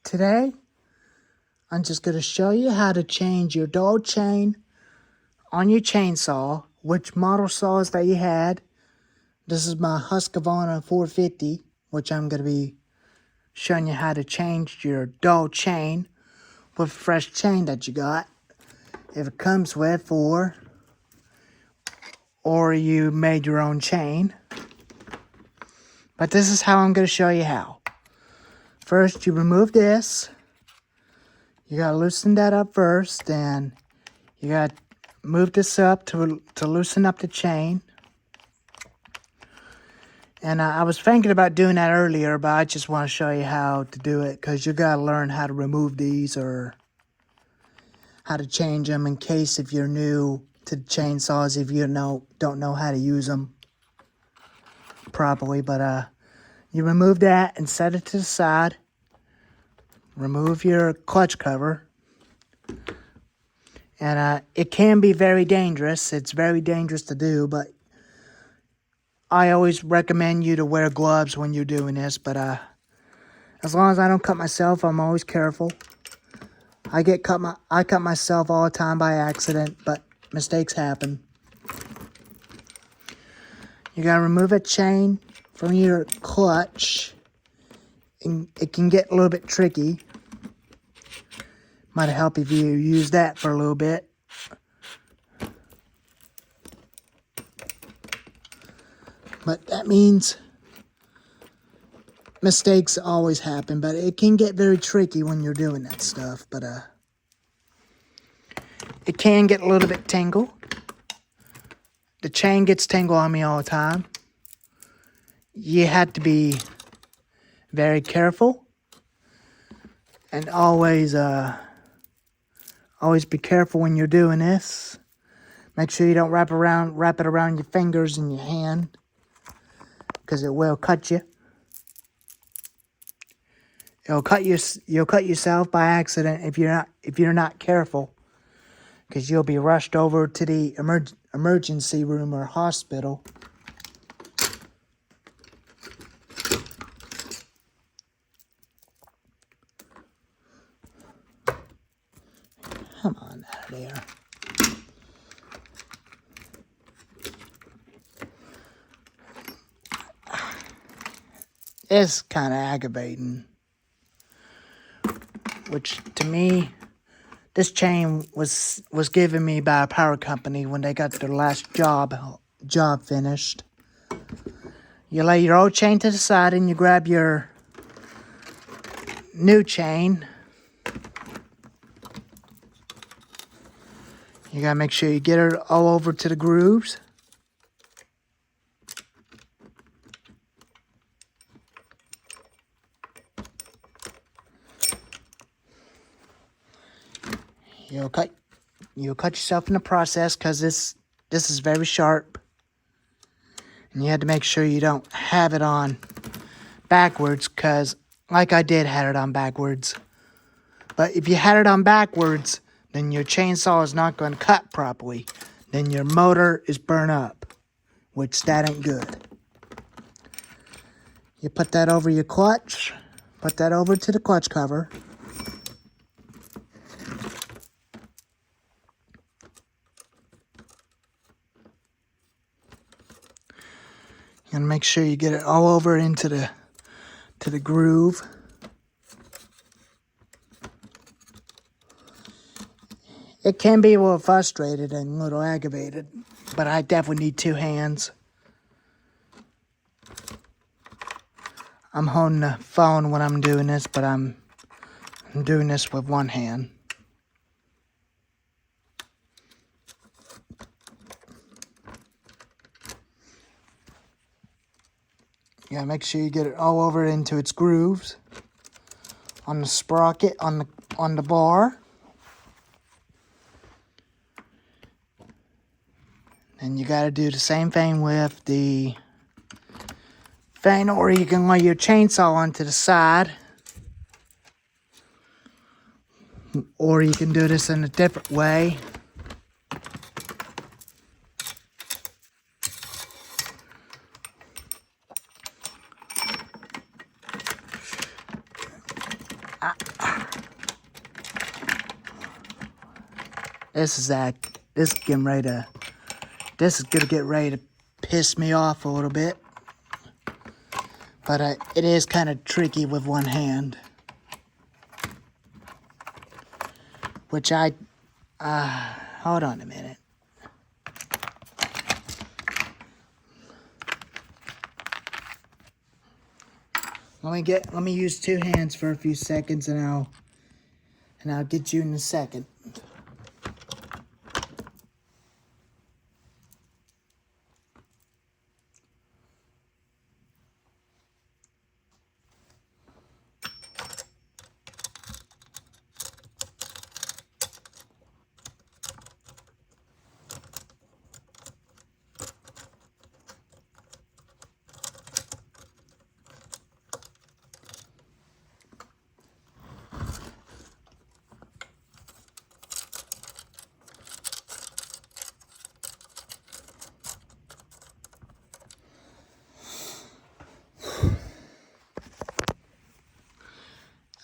Today, I'm just going to show you how to change your dull chain on your chainsaw, which model saws that you had. This is my Husqvarna 450, which I'm going to be showing you how to change your dull chain with a fresh chain that you got. If it comes with, or you made your own chain. But this is how I'm going to show you how. First, you remove this. You got to loosen that up first, and you got to move this up to loosen up the chain. And I was thinking about doing that earlier, but I just want to show you how to do it, because you got to learn how to remove these or how to change them in case if you're new to chainsaws, if you don't know how to use them properly. But you remove that and set it to the side. Remove your clutch cover. And it can be very dangerous. It's very dangerous to do, but I always recommend you to wear gloves when you're doing this. But as long as I don't cut myself, I'm always careful. I cut myself all the time by accident, but mistakes happen. You gotta remove a chain from your clutch, and it can get a little bit tricky. Might help if you use that for a little bit. But that means mistakes always happen, but it can get very tricky when you're doing that stuff. But it can get a little bit tangled. The chain gets tangled on me all the time. You have to be very careful, and always be careful when you're doing this. Make sure you don't wrap it around your fingers and your hand, because it will cut you. You'll cut yourself by accident if you're not careful, because you'll be rushed over to the emergency room or hospital. Come on out of there. It's kind of aggravating. Which, to me, this chain was given me by a power company when they got their last job finished. You lay your old chain to the side and you grab your new chain. You gotta make sure you get it all over to the grooves. You'll cut yourself in the process, because this is very sharp. And you have to make sure you don't have it on backwards, because like I did had it on backwards. But if you had it on backwards, then your chainsaw is not going to cut properly. Then your motor is burnt up, which that ain't good. You put that over your clutch. Put that over to the clutch cover. And make sure you get it all over into the groove. It can be a little frustrated and a little aggravated, but I definitely need two hands. I'm holding the phone when I'm doing this, but I'm doing this with one hand. You gotta make sure you get it all over into its grooves on the sprocket, on the bar. And you gotta do the same thing with the thing, or you can lay your chainsaw onto the side. Or you can do this in a different way. This is getting ready to, this is gonna get ready to piss me off a little bit. But it is kind of tricky with one hand. Which hold on a minute. Let me use two hands for a few seconds and I'll get you in a second.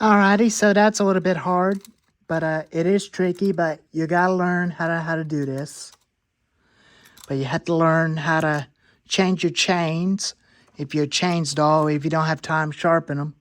Alrighty, so that's a little bit hard, but it is tricky, but you gotta learn how to do this. But you have to learn how to change your chains if you're a chains doll, if you don't have time to sharpen them.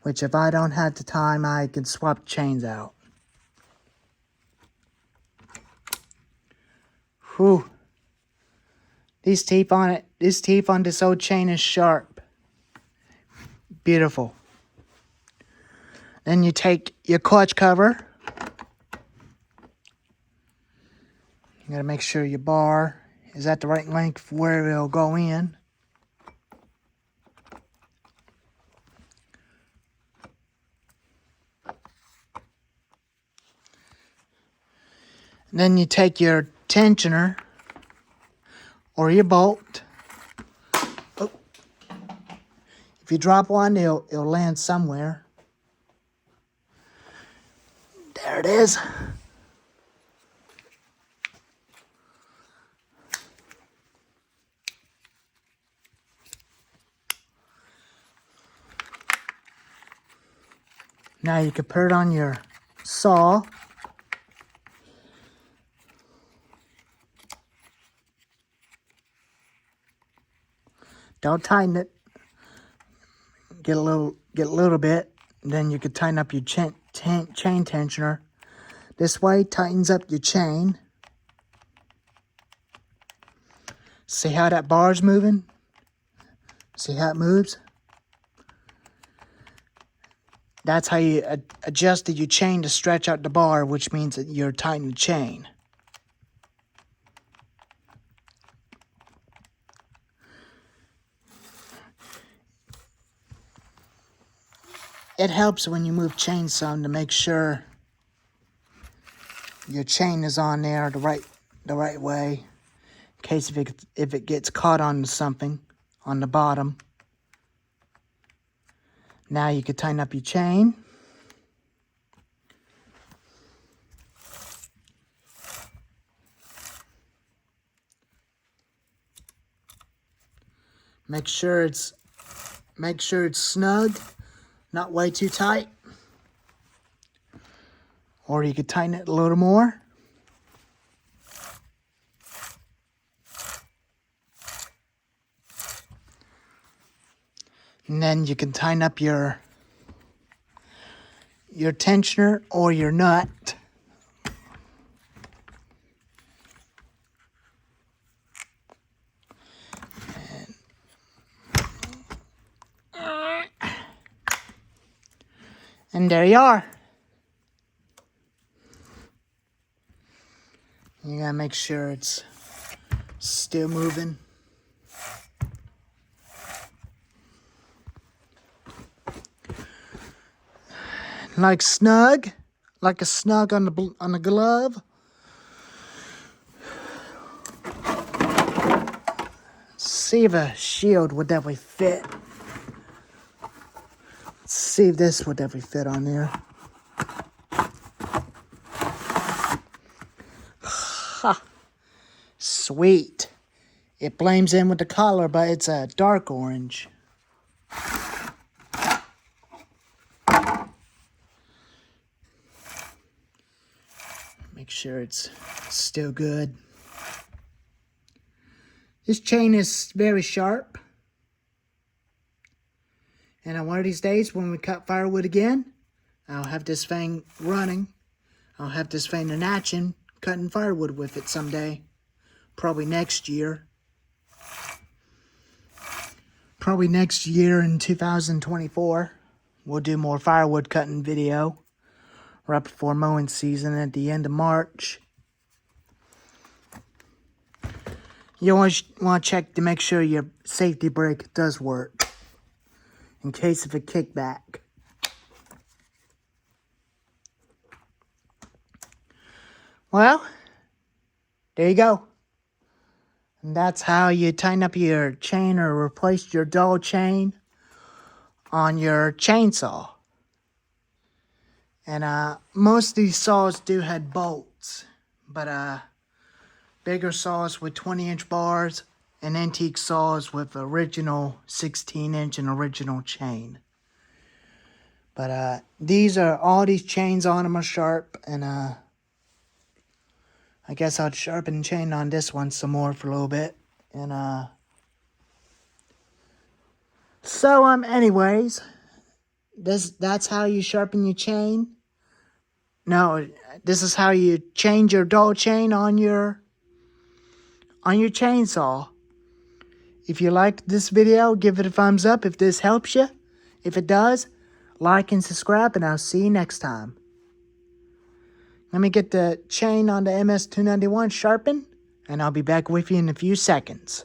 Which if I don't have the time, I can swap chains out. Whew. This teeth on this old chain is sharp. Beautiful. Then you take your clutch cover. You gotta make sure your bar is at the right length where it'll go in. And then you take your tensioner or your bolt. Oh. If you drop one, it'll land somewhere. There it is. Now you can put it on your saw. Don't tighten it. Get a little bit. Then you can tighten up your chain tensioner. This way tightens up your chain. See how that bar's moving? See how it moves? That's how you adjusted your chain to stretch out the bar, which means that you're tightening the chain. It helps when you move chain some to make sure your chain is on there the right way, in case if it gets caught on something on the bottom. Now you can tighten up your chain. Make sure it's snug, not way too tight. Or you could tighten it a little more. And then you can tighten up your tensioner or your nut. And there you are. You gotta make sure it's still moving. Like a snug on the glove. See if a shield would definitely fit. Let's see if this would definitely fit on there. Ha! Sweet. It blends in with the collar, but it's a dark orange. Make Make sure it's still good. This chain is very sharp. And on one of these days when we cut firewood again, I'll have this thing running. I'll have this thing in action, cutting firewood with it someday. Probably next year. Probably next year in 2024. We'll do more firewood cutting video. Right before mowing season at the end of March. You always want to check to make sure your safety brake does work. In case of a kickback. Well, there you go. And that's how you tighten up your chain or replace your dull chain on your chainsaw. And most of these saws do have bolts, but bigger saws with 20-inch bars and antique saws with original 16-inch and original chain. But these are, all these chains on them are sharp, and I guess I'll sharpen the chain on this one some more for a little bit. And so anyways, that's how you sharpen your chain. No, this is how you change your dull chain on your chainsaw. If you liked this video, give it a thumbs up if this helps you. If it does, like and subscribe, and I'll see you next time. Let me get the chain on the MS-291 sharpened, and I'll be back with you in a few seconds.